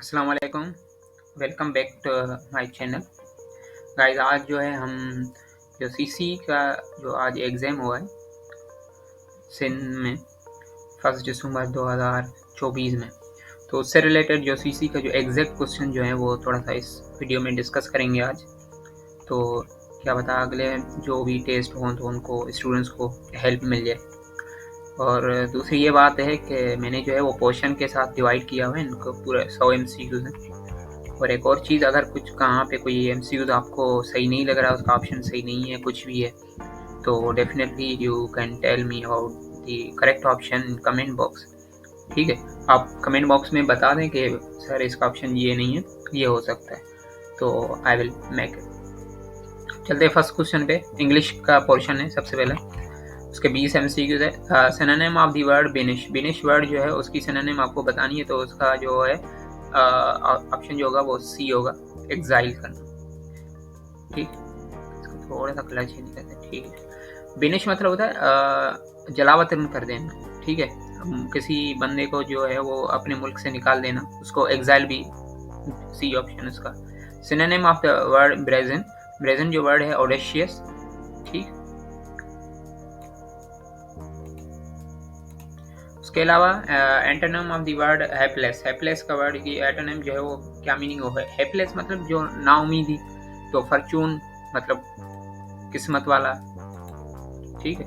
अस्सलाम वालेकुम। Welcome back to my channel. Guys आज जो है हम जो सीसी का जो आज एग्ज़ाम हुआ है सिंध में 1 दिसंबर 2024 में, तो उससे रिलेटेड जो सीसी का जो एग्जैक्ट क्वेश्चन जो है वो थोड़ा सा इस वीडियो में डिस्कस करेंगे आज। तो क्या पता अगले जो भी टेस्ट हों तो उनको स्टूडेंट्स को हेल्प मिल जाए। और दूसरी ये बात है कि मैंने जो है वो पोर्शन के साथ डिवाइड किया हुआ है इनको पूरे 100 MCQs हैं। और एक और चीज़, अगर कुछ कहाँ पे कोई MCQs आपको सही नहीं लग रहा, उसका ऑप्शन सही नहीं है, कुछ भी है, तो definitely you can tell me about the correct option in comment box. ठीक है, आप कमेंट बॉक्स में बता दें कि सर इसका ऑप्शन ये नहीं है, ये हो सकता है, तो आई विल मेक इट। चलते हैं फर्स्ट क्वेश्चन पे। इंग्लिश का पोर्शन है सबसे पहले, उसके 20 MCQs है। Synonym of the word बिनिश। बिनिश word जो है उसकी सिनोनिम आपको बतानी है, तो उसका जो है ऑप्शन जो होगा वो सी होगा, एक्साइल करना। ठीक, इसको थोड़ा सा कलर चेंज करते हैं। ठीक है, बिनिश मतलब होता है जलावतन कर देना। ठीक है, किसी बंदे को जो है वो अपने मुल्क से निकाल देना, उसको एक्साइल भी सी ऑप्शन उसका। Synonym of the word brazen. Brazen जो वर्ड है ऑडेशियस। ठीक, उसके अलावा antonym of the word helpless. Helpless का वर्ड की एंटोनिम जो है वो क्या मीनिंग हो है? हेल्पलेस मतलब जो नाउमीदी, तो फॉर्चून मतलब किस्मत वाला। ठीक है,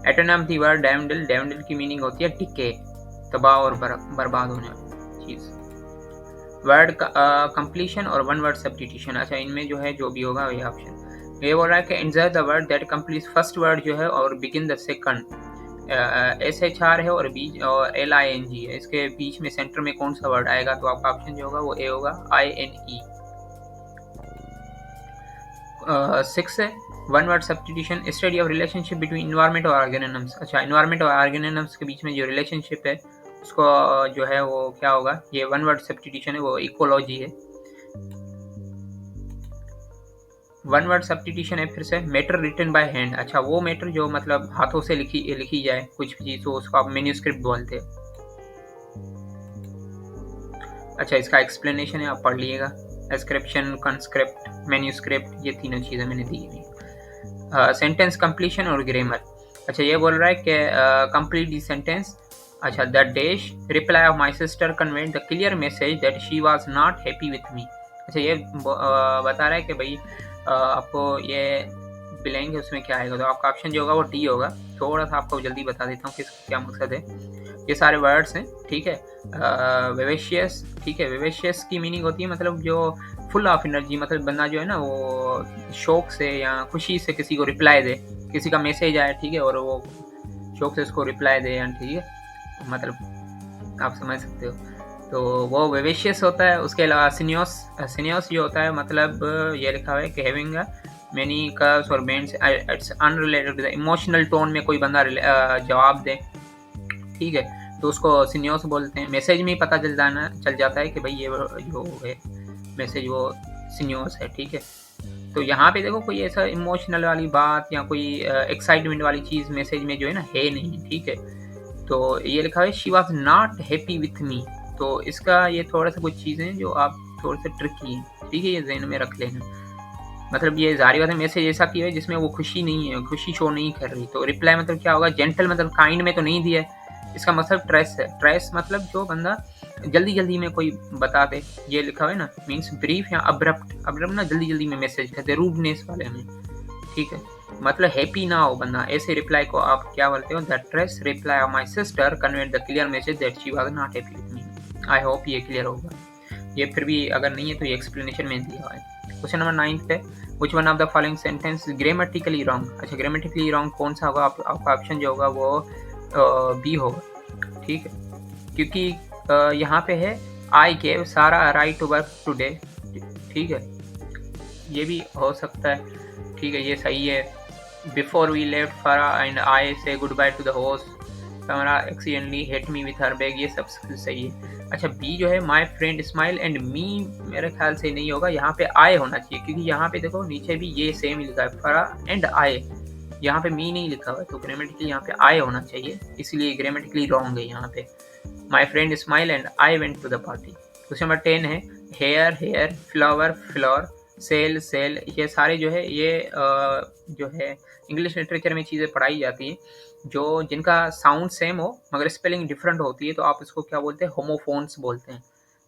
एंटोनिम ऑफ द वर्ड डैमडल। डैमडल की मीनिंग होती है डिके, तबाह और बर्बाद होने वाली चीज़। वर्ड कंप्लीशन और वन वर्ड सब्स्टिट्यूशन। अच्छा, इनमें जो है जो भी होगा ये ऑप्शन। ये बोल रहा है कि insert the word that complete first word जो है और बिगिन द सेकंड। SHR है और बीच और LING है, इसके बीच में सेंटर में कौन सा वर्ड आएगा? तो आपका ऑप्शन जो होगा वो ए होगा, INE। 6 है one word substitution. Study of relationship between environment और ऑर्गेनिजम्स। अच्छा, इन्वायरमेंट और ऑर्गेनिजम्स के बीच में जो रिलेशनशिप है उसको जो है वो क्या होगा? ये वन वर्ड सब्स्टिट्यूशन है, वो इकोलॉजी है। वन वर्ड सब्स्टिट्यूशन है फिर से मैटर रिटन बाय हैंड। अच्छा, वो मैटर जो मतलब हाथों से लिखी जाए कुछ भी चीज़, तो उसको आप मैन्यूस्क्रिप्ट बोलते हैं। अच्छा, इसका एक्सप्लेनेशन है, आप पढ़ लीजिएगा। एस्क्रिप्शन, कंस्क्रिप्ट, मैन्यूस्क्रिप्ट, ये तीनों चीज़ें मैंने दी हुई। सेंटेंस कंप्लीशन और ग्रामर। अच्छा, ये बोल रहा है कि कंप्लीट दी सेंटेंस। अच्छा, the dash reply of my sister conveyed the clear message that she was not happy with me. अच्छा, ये बता रहा है कि भाई आपको ये बिलेंगे उसमें क्या आएगा, तो आपका ऑप्शन जो होगा वो डी होगा। थोड़ा सा आपको जल्दी बता देता हूँ कि क्या मकसद है। ये सारे वर्ड्स हैं। ठीक है, विवेशियस। ठीक है, विवेशियस की मीनिंग होती है मतलब जो फुल ऑफ एनर्जी, मतलब बंदा जो है ना वो शौक से या खुशी से किसी को रिप्लाई दे, किसी का मैसेज आए, ठीक है, और वो शौक से उसको रिप्लाई दे, ठीक है, मतलब आप समझ सकते हो, तो वो विवेशियस होता है। उसके अलावा सिनियोस। सिनियोस जो होता है मतलब ये लिखा हुआ है कि हैविंग मैनी कर्व्स और bends, it's unrelated to the emotional tone में कोई बंदा जवाब दे, ठीक है, तो उसको सिनियोस बोलते हैं। मैसेज में ही पता चल जाता है कि भाई ये जो है मैसेज वो सिनियोस है। ठीक है, तो यहाँ पे देखो कोई ऐसा इमोशनल वाली बात या कोई एक्साइटमेंट वाली चीज़ मैसेज में जो है ना है नहीं। ठीक है, तो ये लिखा है she was not happy with me, तो इसका ये थोड़ा सा कुछ चीज़ें जो आप थोड़े से ट्रिकी हैं। ठीक है, ये जहन में रख लेना। मतलब ये जारी बात है, मैसेज ऐसा किया है जिसमें वो खुशी नहीं है, खुशी शो नहीं कर रही, तो रिप्लाई मतलब क्या होगा? जेंटल मतलब काइंड में तो नहीं दिया है, इसका मतलब ट्रेस है। ट्रेस मतलब जो बंदा जल्दी में कोई बता दे, ये लिखा हुआ है ना, मीन्स ब्रीफ या अब्रप्ट। अब्रप्ट ना जल्दी में मैसेज करते, रूडनेस वाले में। ठीक है, मतलब हैप्पी ना हो बंदा, ऐसे रिप्लाई को आप क्या बोलते हो? The trace reply of my sister conveyed the clear message that she was not happy with me. I hope ये क्लियर होगा। ये फिर भी अगर नहीं है तो ये एक्सप्लेनेशन में दिया हुआ है। क्वेश्चन नंबर 9 पे, which one of the following sentence grammatically wrong. अच्छा, ग्रामेटिकली रॉन्ग कौन सा होगा? आपका ऑप्शन जो होगा वो बी होगा। ठीक है, क्योंकि यहाँ पे है आई गेव सारा राइट टू वर्क टुडे। ठीक है, ये भी हो सकता है। ठीक है, ये सही है। Before we left Farah and I say goodbye to the host, Samra accidentally hit me with her bag, ये सब सही है। अच्छा, बी जो है my friend smile and me, मेरे ख्याल से नहीं होगा, यहाँ पे आए होना चाहिए, क्योंकि यहाँ पे देखो नीचे भी ये सेम ही लिखा है, फरा एंड आए, यहाँ पे मी नहीं लिखा हुआ है, तो ग्रामेटिकली यहाँ पे आए होना चाहिए, इसलिए ग्रामेटिकली रॉन्ग है यहाँ पे। My friend smile and I went to the party. Question number 10 है hair hare, flower flour, sale sell. ये सारे जो है ये जो है इंग्लिश लिटरेचर में चीज़ें पढ़ाई जाती हैं जो जिनका साउंड सेम हो मगर स्पेलिंग डिफरेंट होती है, तो आप इसको क्या बोलते हैं, होमोफोन्स बोलते हैं।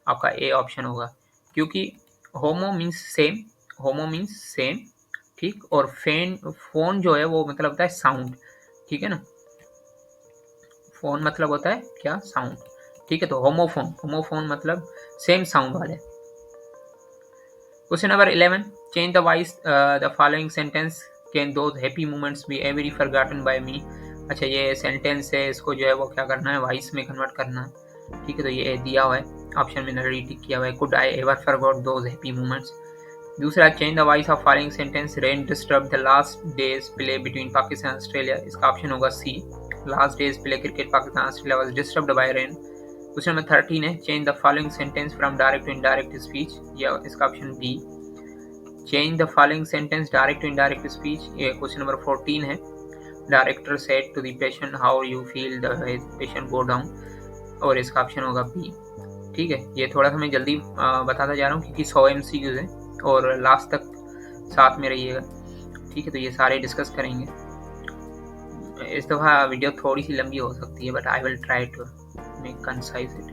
आपका ए ऑप्शन होगा, क्योंकि होमो मीन्स सेम, होमो मीन्स सेम, ठीक, और फोन जो है वो मतलब होता है साउंड, ठीक है ना, फोन मतलब होता है क्या, साउंड, ठीक है। तो होमोफोन, होमोफोन मतलब सेम साउंड वाले। Question number 11, change the voice the following sentence, can those happy moments be ever forgotten by me. अच्छा ये सेंटेंस है, इसको जो है वो क्या करना है, वॉइस में कन्वर्ट करना है, ठीक है। तो ये दिया हुआ है, ऑप्शन में ऑलरेडी टिक किया हुआ है, could I ever forgot those happy moments. दूसरा, change the voice of following sentence, rain disturb the last days play between Pakistan Australia. इसका ऑप्शन होगा C, last days play cricket Pakistan Australia was disturbed by rain. Question number 13 है, change the following sentence from direct to indirect speech, या इसका option B, change the following sentence direct to indirect speech. ये question number 14 है, director said to the patient how you feel the patient go down, और इसका option होगा B, ठीक है। ये थोड़ा सा मैं जल्दी बताता जा रहा हूँ क्योंकि 100 MCQs है और लास्ट तक साथ में रहिएगा, ठीक है। तो ये सारे डिस्कस करेंगे। इस दफ़ा वीडियो थोड़ी सी लंबी हो सकती है but I will try to make concise it.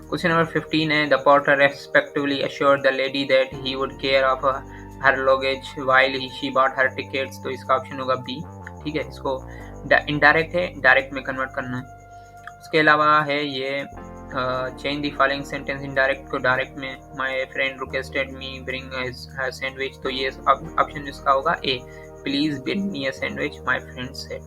Question number 15 है, the porter respectively assured the lady that he would care of her luggage while she bought her tickets. तो इसका ऑप्शन होगा बी, ठीक है। इसको इनडायरेक्ट है, direct में convert करना है। उसके अलावा है ये change the following sentence, indirect को डायरेक्ट में, my friend requested me bring her sandwich. तो ये ऑप्शन इसका होगा A, please bring me a sandwich my friend said.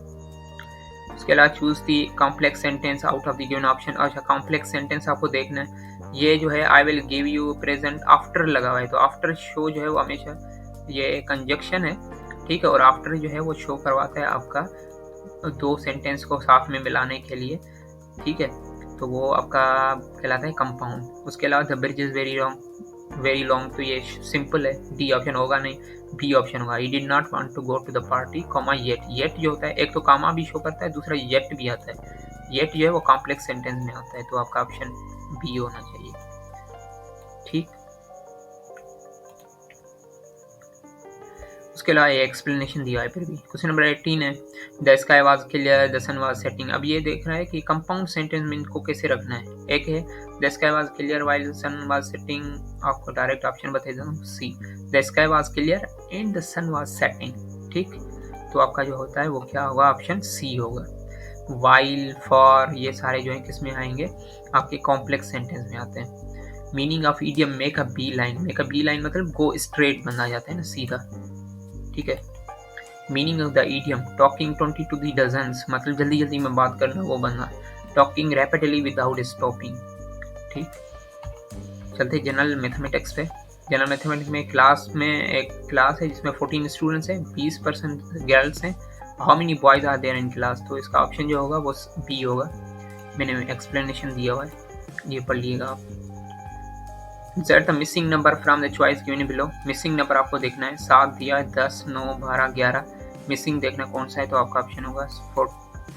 उसके अलावा choose the complex sentence out of the given option. अच्छा complex sentence आपको देखना है, ये जो है I will give you present after लगा हुआ है, तो आफ्टर शो जो है वो हमेशा ये कंजक्शन है, ठीक है, और आफ्टर जो है वो शो करवाता है आपका दो सेंटेंस को साथ में मिलाने के लिए, ठीक है। तो वो आपका कहलाता है कंपाउंड। उसके अलावा the bridge is very long, तो ये सिंपल है, डी ऑप्शन होगा नहीं, बी ऑप्शन होगा। He did not want to go to the party, comma yet. Yet जो होता है, एक तो कामा भी शो करता है, दूसरा येट भी आता है। येट जो है वो कॉम्प्लेक्स सेंटेंस में आता है, तो आपका ऑप्शन बी होना चाहिए, ठीक। उसके अलावा ये एक्सप्लेनेशन दिया है फिर भी। क्वेश्चन नंबर 18 है, the sky was clear the sun was setting. अब ये देख रहा है कि कंपाउंड सेंटेंस में इनको कैसे रखना है। एक है the sky was clear while the sun was setting, आपको डायरेक्ट ऑप्शन बता देता हूँ C, the sky was clear and the sun was setting, ठीक। तो आपका जो होता है वो क्या होगा, ऑप्शन सी होगा। वाइल, फॉर, ये सारे जो है किस में आएंगे, आपके कॉम्प्लेक्स सेंटेंस में आते हैं। Meaning of idiom make a bee line, make a bee line मतलब गो स्ट्रेट बना जाता है ना, सीधा, ठीक है। Meaning of the idiom, talking 20 to the dozens मतलब जल्दी जल्दी में बात करना, वो बनना। टॉकिंग रैपिडली विदाउट स्टॉपिंग, ठीक। चलते जनरल मैथमेटिक्स पे। जनरल मैथमेटिक्स में क्लास में एक क्लास है जिसमें 14 स्टूडेंट्स हैं, 20% गर्ल्स हैं, how many boys are there in class. तो इसका ऑप्शन जो होगा वो बी होगा, मैंने एक्सप्लेनेशन दिया हुआ है, ये पढ़ लीजिएगा आप। Insert the missing number from the choice given below. Missing number आपको देखना है, 7 दिया है, 10, 9, 12, 11, मिसिंग देखना कौन सा है, तो आपका ऑप्शन होगा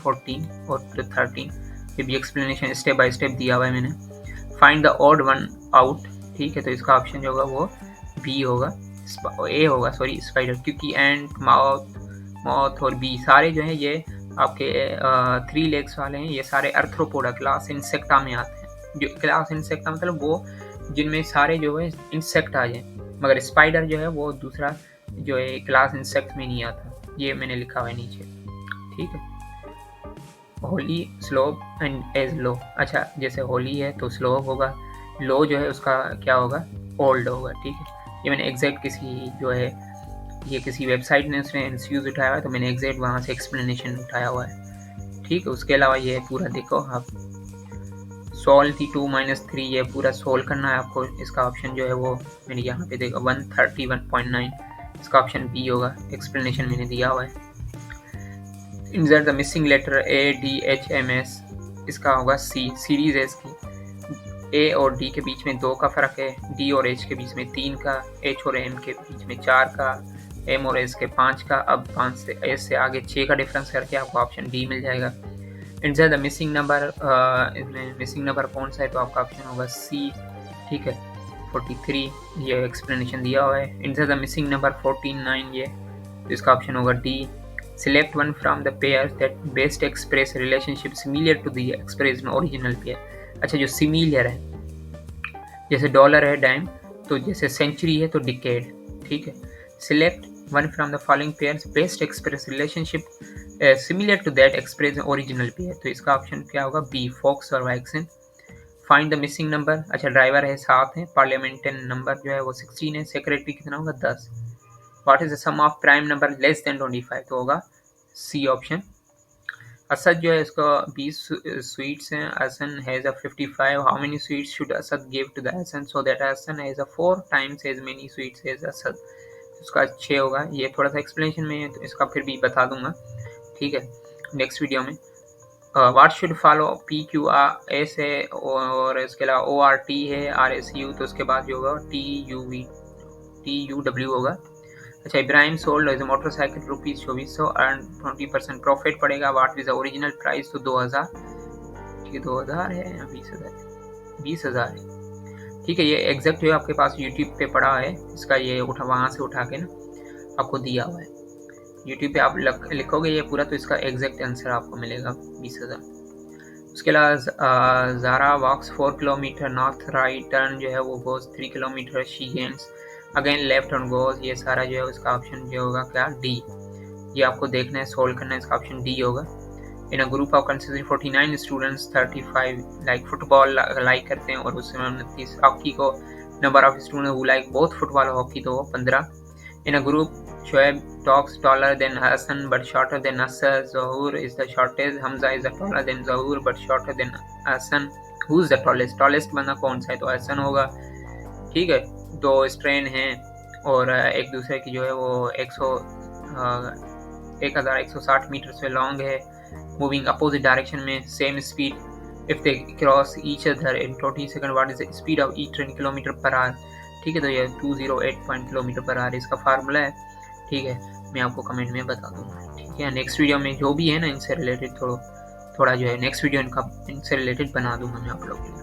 14 और 13। ये भी एक्सप्लेनेशन स्टेप बाय स्टेप दिया हुआ है मैंने। Find the odd one out, ठीक है। तो इसका ऑप्शन जो होगा वो बी होगा, ए होगा, सॉरी स्पाइडर, क्योंकि एंट, माउथ और बी सारे जो हैं ये आपके 3 लेग्स वाले हैं, ये सारे अर्थ्रोपोडा क्लास इंसेक्टा में आते हैं। जो क्लास इंसेक्टा मतलब वो जिनमें सारे जो है इंसेक्ट आ जाए, मगर स्पाइडर जो है वो दूसरा जो है क्लास इंसेक्ट में नहीं आता, ये मैंने लिखा हुआ है नीचे, ठीक है। Holy, slope and edge low. अच्छा जैसे होली है तो स्लो होगा, लो जो है उसका क्या होगा, ओल्ड होगा, ठीक है। ये मैंने एग्जैक्ट किसी जो है ये किसी वेबसाइट ने उसने एमसीक्यूज उठाया हुआ है, तो मैंने एग्जैक्ट वहाँ से एक्सप्लेनेशन उठाया हुआ है, ठीक है। उसके अलावा ये पूरा देखो आप, सोल्व थी 2 - 3, ये पूरा सोल्व करना है आपको। इसका ऑप्शन जो है वो मैंने यहाँ पे देखा 131.9, इसका ऑप्शन बी होगा, एक्सप्लेनेशन मैंने दिया हुआ है। Insert the missing letter A D H M S, इसका होगा सी, सीरीज है इसकी। ए और डी के बीच में 2 का फ़र्क है, डी और एच के बीच में 3 का, एच और एम के बीच में 4 का, एम और एस के 5 का। अब 5 से एस से आगे 6 का डिफरेंस करके आपको ऑप्शन डी मिल जाएगा। इंसर्ट द मिसिंग नंबर, इसमें मिसिंग नंबर कौन सा है, तो आपका ऑप्शन होगा सी, ठीक है। 43 ये एक्सप्लेनेशन दिया हुआ है। इंसर द मिसिंग नंबर 49 ये, तो इसका ऑप्शन होगा D. Select one from the pairs that best express relationship similar to the express in original pair. अच्छा, जो सिमिलर है, जैसे डॉलर है डाइम, तो जैसे सेंचुरी है तो डिकेड, ठीक है। Select one from the following pairs best express relationship similar to that express in original pair, तो इसका ऑप्शन क्या होगा, बी, फॉक्स और vixen. Find the missing number, अच्छा ड्राइवर है 7 है, पार्लियामेंटेन नंबर जो है वो 16 है, सेक्रेटरी कितना होगा 10। What is the sum of prime number less than 25, तो होगा सी ऑप्शन। असद जो है इसका 20 स्वीट्स हैं, Hasan has a 55, how many sweets should Asad give to the Hasan so that Hasan has a 4 times as many sweets as Asad, इसका 6 होगा। ये थोड़ा सा एक्सप्लेनेशन में है तो इसका फिर भी बता दूंगा, ठीक है, नेक्स्ट वीडियो में। What should follow, P Q R S है और इसके अलावा ओ आर टी है, आर एस यू, तो उसके बाद जो होगा टी यू डब्ल्यू होगा। अच्छा, Ibrahim sold his motorcycle ₹2400, earn 20% profit पड़ेगा। What is the original price, तो 2000, ठीक है, 2000 है या 20,000 है, ठीक है। ये एग्जैक्ट जो आपके पास यूट्यूब पे पड़ा है, इसका ये वहाँ से उठा के ना आपको दिया हुआ है, यूट्यूब पे आप लिखोगे ये पूरा, तो इसका एग्जैक्ट आंसर आपको मिलेगा 20,000। उसके अलावा ज़ारा वॉक्स 4 किलोमीटर, नॉर्थ राइट टर्न जो है वो goes 3 kilometre, she gains again left turn goes, ये सारा जो है उसका ऑप्शन जो होगा क्या, डी। ये आपको देखना है, सोल्व करना है, इसका ऑप्शन डी होगा। In a group of consisting 49 students, 35 like football like करते हैं और उसमें 29 हॉकी को, number of student who like both football और हॉकी, तो वो 15। In a group Shoaib talks taller than Hassan but shorter than Nasser. Zahoor is the shortest. Hamza is the taller than Zahoor but shorter than Hassan. Who is the tallest? Tallest बंदा कौन सा है, तो हसन होगा, ठीक है। 2 strain हैं और एक दूसरे की जो है वो 1160 मीटर से लॉन्ग है, मूविंग अपोजिट डायरेक्शन में, same speed if they cross each other in 20 second. What is the speed of each train kilometre per hour, ठीक है, तो ये 208 किलोमीटर पर आवर इसका फार्मूला है, ठीक है, मैं आपको कमेंट में बता दूंगा, ठीक है। नेक्स्ट वीडियो में जो भी है ना इनसे रिलेटेड थोड़ा जो है नेक्स्ट वीडियो इनसे रिलेटेड बना दूंगा मैं आप लोगों के लिए।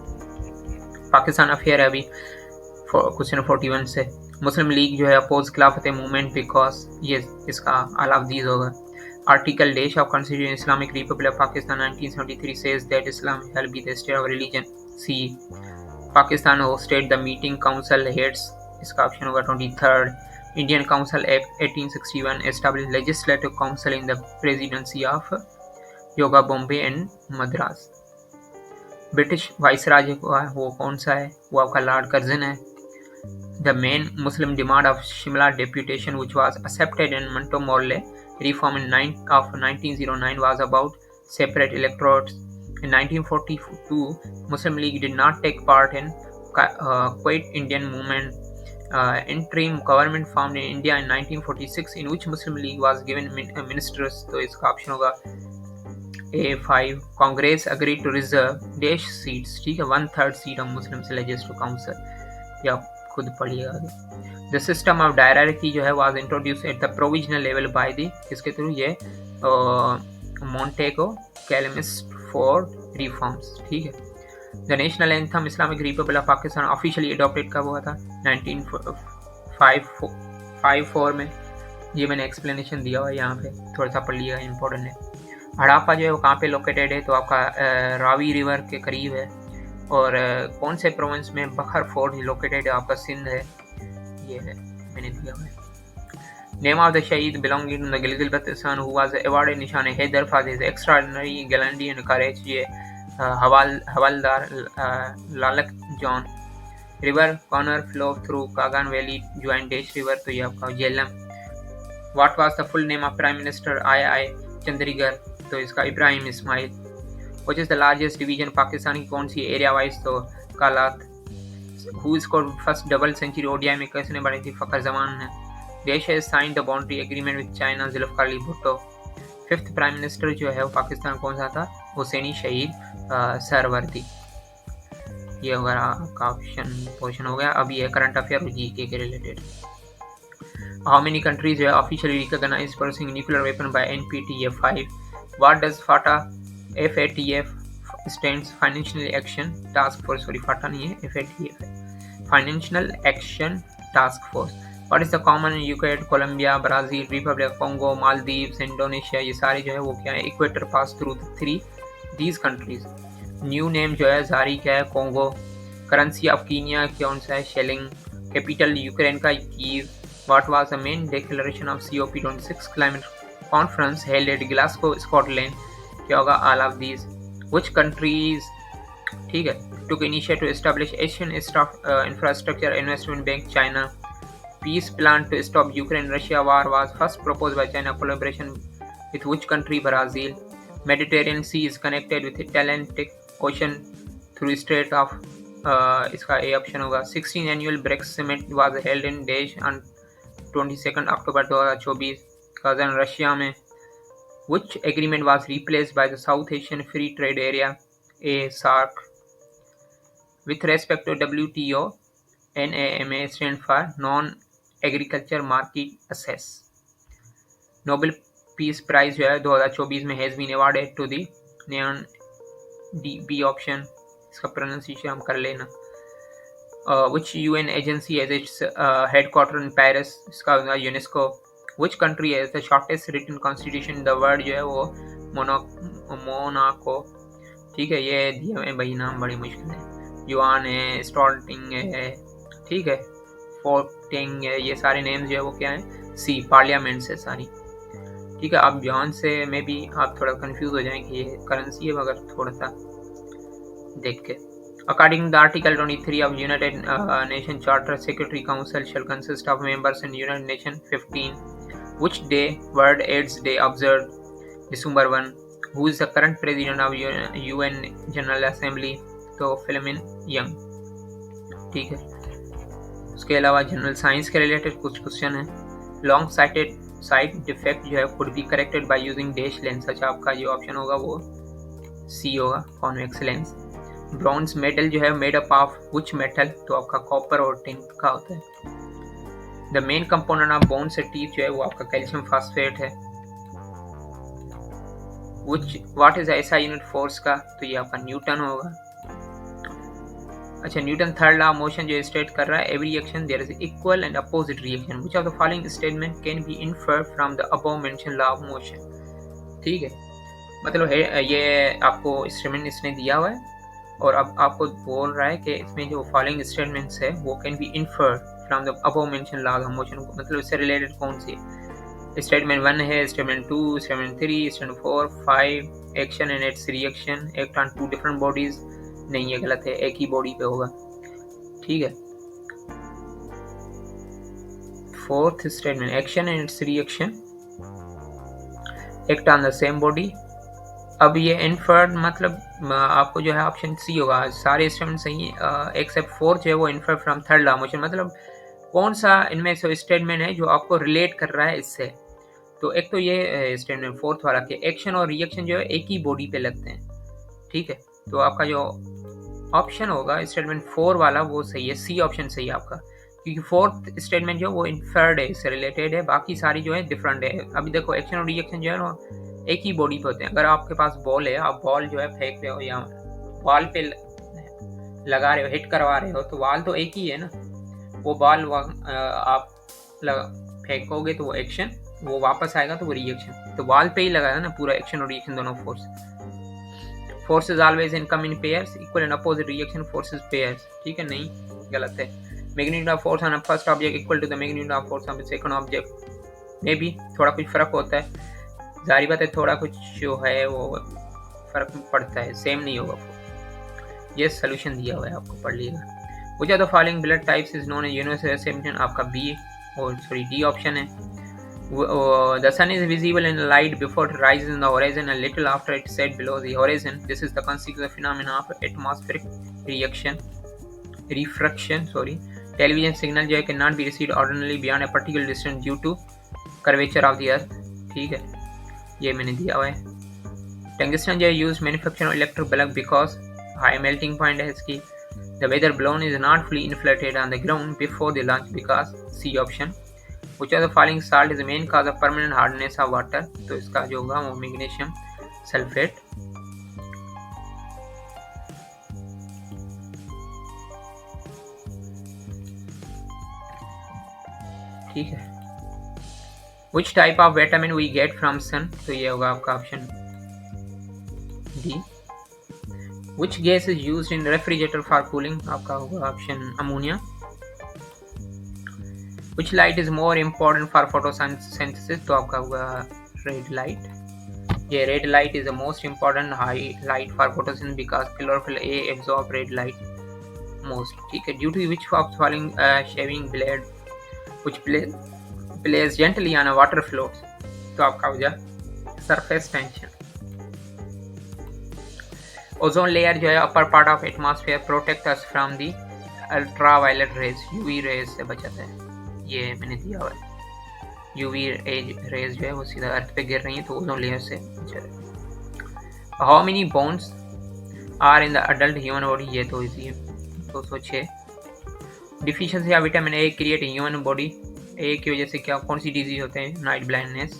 पाकिस्तान अफेयर है अभी क्वेश्चन 41 से। मुस्लिम लीग जो है अपोज खिलाफत मूवमेंट बिकॉज, ये इसका अलाफ्दीज होगा। Article dash of constitution Islamic republic of Pakistan 1973 says that Islam shall be the state of religion. C, Pakistan hosted the meeting council heads, इसका ऑप्शन होगा 23rd। Indian Council Act 1861 established legislative council in the presidency of yoga Bombay and Madras. British viceroy वो कौन सा है, वो आपका Lord Curzon है। The main Muslim demand of Shimla deputation which was accepted in Manto Morley reform in 1909 was about separate electorates. In 1942 Muslim League did not take part in Quit Indian movement. Interim government formed in India in 1946 in which Muslim League was given ministers, तो इसका option होगा A5। Congress agreed to reserve dash seats, ठीक है, 1/3 seat of Muslim legislative council, ये आप खुद पढ़िएगा। The system of hierarchy जो है was introduced at the provisional level by the, किसके थ्रू, ये Montego Calmist for reforms, ठीक है। The national anthem Islamic republic of Pakistan officially adopted कब हुआ था, 1954 में। ये मैंने एक्सप्लेनेशन दिया हुआ है यहाँ पे, थोड़ा सा पढ़ लिया, इंपॉर्टेंट है। हड़प्पा जो है वो कहाँ पे लोकेटेड है, तो आपका रावी रिवर के करीब है। और कौन से प्रोविंस में बखर फोर्ट लोकेटेड है, आपका सिंध है, ये है मैंने दिया हुआ है। नेम ऑफ द शहीद belonging to the Gilgit Baltistan who was awarded Nishan Haider for his extraordinary gallantry and courage, ये हवालदार Lalak Jan. River Kunhar flow through Kaghan valley join dash river, तो ये आपका Jhelum. What was the full name of prime minister I Chundrigar, तो इसका Ibrahim Ismail. Which is the largest division Pakistan की कौन सी एरिया वाइज, तो Kalat. Who scored first double century ODI में, किसने बनाई थी, फखर जमान ने। देश has signed the boundary agreement with China, Zulfikar Ali Bhutto. 5th prime minister जो है वो पाकिस्तान कौन सा था, हुसैनी शहीद सरवर्दी। ये हमारा आपका ऑप्शन क्वेश्चन हो गया। अब ये करंट अफेयर और जीके के रिलेटेड। हाउ मेनी कंट्रीज है officially recognise possessing nuclear weapon by NPTF5। What does FATF stands financial action task force, sorry FATA नहीं है, FATF है। Financial action task force. What is the common Ukraine, Colombia, Brazil, Republic Congo, Maldives, Indonesia, ये सारे जो है वो क्या है, equator pass through three these countries. New name जो है जारी क्या है, कॉन्गो। करेंसी ऑफ कीनिया कौन सा है, शेलिंग। कैपिटल यूक्रेन का Kyiv. What was the main declaration of COP26 climate conference held at Glasgow Scotland, क्या होगा, all of these. Which countries, ठीक है, took initiative to establish Asian Infrastructure Investment Bank, China. Peace plan to stop Ukraine-Russia war was first proposed by China, collaboration with which country, Brazil. Mediterranean Sea is connected with Atlantic Ocean through Strait of इसका ए option होगा। 16 annual BRICS summit was held in देश on 22 October 2024 Kazan Russia में। Which agreement was replaced by the South Asian Free Trade Area, a SAARC. With respect to WTO, NAMA stand for Non-Agriculture Market Access. Nobel Peace Prize जो है 2024 में has been awarded to the neon B option, इसका pronunciation हम कर लेना। Which UN agency has its headquarter in Paris, इसका होगा UNESCO. Which country has the shortest written constitution in the world, जो है वो मोनाको। ठीक है, ये दिए हुए भाई नाम बड़ी मुश्किल है, युआन है, स्टॉल्टिंग है, ठीक है, फोर्टिंग है, ये सारे नेम्स जो है वो क्या है, सी पार्लियामेंट से सारी। ठीक है, आप ध्यान से मे भी आप थोड़ा कंफ्यूज हो जाएं कि ये करेंसी है, मगर थोड़ा सा देख के। According the article 23 of United nation charter, secretary council shell consist of members in United nation 15। Which day World AIDS Day observed, December 1. Who is the current president of UN General Assembly, तो फिलिमिन young. ठीक है, उसके अलावा general science के related कुछ question है। Long site defect जो है could be corrected by using dash lens, अच्छा आपका जो ऑप्शन होगा वो सी होगा, कॉन्वेक्स लेंस। ब्रॉन्ज मेडल जो है made up of which metal, तो आपका कॉपर और टिंक का होता है। The main component of bone से टीथ जो है वो आपका कैल्शियम फास्फेट है। व्हाट इज ऐसा यूनिट फोर्स का, तो ये आपका न्यूटन होगा। अच्छा, newton third law of motion जो स्टेट कर रहा है, every action there is equal and opposite reaction, which of the following statement can be inferred from the above mentioned law of motion. ठीक है, मतलब है ये आपको स्टेटमेंट इसने दिया हुआ है और अब आपको बोल रहा है कि इसमें जो फॉलोइंग स्टेटमेंट्स है वो can be inferred from the above mentioned law of motion, मतलब इससे रिलेटेड कौन सी है। स्टेटमेंट 1 है, statement 2, statement 3, statement 4, 5, action and its reaction, act on two different bodies, नहीं ये गलत है, एक ही बॉडी पे होगा। ठीक है, fourth statement, action and its reaction act on the same body. अब ये इन्फर्ड मतलब आपको जो है ऑप्शन सी होगा, सारे स्टेटमेंट सही है एक्सेप्ट फोर्थ जो है वो inferred from third law motion, मतलब कौन सा इनमें से स्टेटमेंट है जो आपको रिलेट कर रहा है इससे। तो एक तो ये स्टेटमेंट फोर्थ वाला कि एक्शन और रिएक्शन जो है एक ही बॉडी पे लगते हैं। ठीक है, तो आपका जो ऑप्शन होगा स्टेटमेंट 4 वाला वो सही है, सी ऑप्शन सही है आपका, क्योंकि फोर्थ स्टेटमेंट जो वो इन्फर्ड है, इससे रिलेटेड है, बाकी सारी जो है डिफरेंट है। अभी देखो एक्शन और रिएक्शन जो है ना एक ही बॉडी पे होते हैं। अगर आपके पास बॉल है, आप बॉल जो है फेंक रहे हो या वॉल पे लगा रहे हो, हिट करवा रहे हो, तो वॉल तो एक ही है ना, वो बॉल आप फेंकोगे तो वो एक्शन, वो वापस आएगा तो वो रिएक्शन, तो वॉल पे ही लगाया ना पूरा एक्शन और रिएक्शन दोनों forces always income in pairs, equal and opposite reaction forces pairs. ठीक है, नहीं गलत है। Magnitude of force on a first object equal to the magnitude of force on the second object, में भी थोड़ा कुछ फर्क होता है, जारी बात है, थोड़ा कुछ जो है वो फर्क पड़ता है, सेम नहीं होगा। ये सोल्यूशन दिया हुआ है, आपको पढ़ लीजिएगा। Which of the following blood types is known as universal assumption, आपका बी और सॉरी डी ऑप्शन है। The sun is visible in light before it rises in the horizon and little after it set below the horizon. This is the consequence of phenomena of atmospheric refraction. Television signal जो है cannot be received ordinarily beyond a particular distance due to curvature of the earth. ठीक है, ये मैंने दिया हुआ है। Tungsten जो है use manufacture electric bulb because high melting point है इसकी। The weather balloon is not fully inflated on the ground before the launch because C option. Which of the following salt is the main cause of permanent hardness of water, तो इसका जो होगा वो magnesium sulphate. ठीक है। Which type of vitamin we get from sun, तो ये होगा आपका option D. Which gas is used in refrigerator for cooling, आपका होगा option ammonia. Which light is more important for photosynthesis, तो आपका होगा रेड लाइट। ये red light is the most important high light for photosynthesis because chlorophyll A absorb red light most, ठीक है। Due to which of following shaving blade which plays gently on a water float, तो आपका हो जाए surface tension. Ozone layer जो है upper part of atmosphere protect us from the ultraviolet rays, UV rays से बचाता है, ये मैंने दिया हुआ है। यूवी रेज जो है वो सीधा अर्थ पे गिर रही है तो ओजोन लेयर से बचा रहा है। How many bones are in the adult human body, ये तो इजी है, 206। Deficiency of vitamin A create human body, A की वजह से क्या कौन सी डिजीज होते हैं, नाइट ब्लाइंडनेस।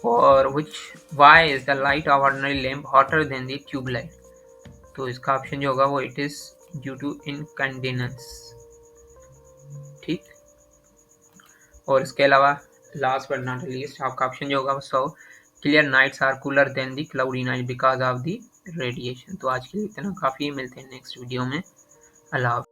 और which why is the light of ordinary lamp hotter than the tube light, तो इसका ऑप्शन जो होगा वो it is due to incandescence, ठीक। और इसके अलावा लास्ट बट नॉट लीस्ट आपका ऑप्शन जो होगा वो 100, clear nights are cooler than the cloudy night because of the radiation. तो आज के लिए इतना काफ़ी, मिलते हैं नेक्स्ट वीडियो में। अल्लाह।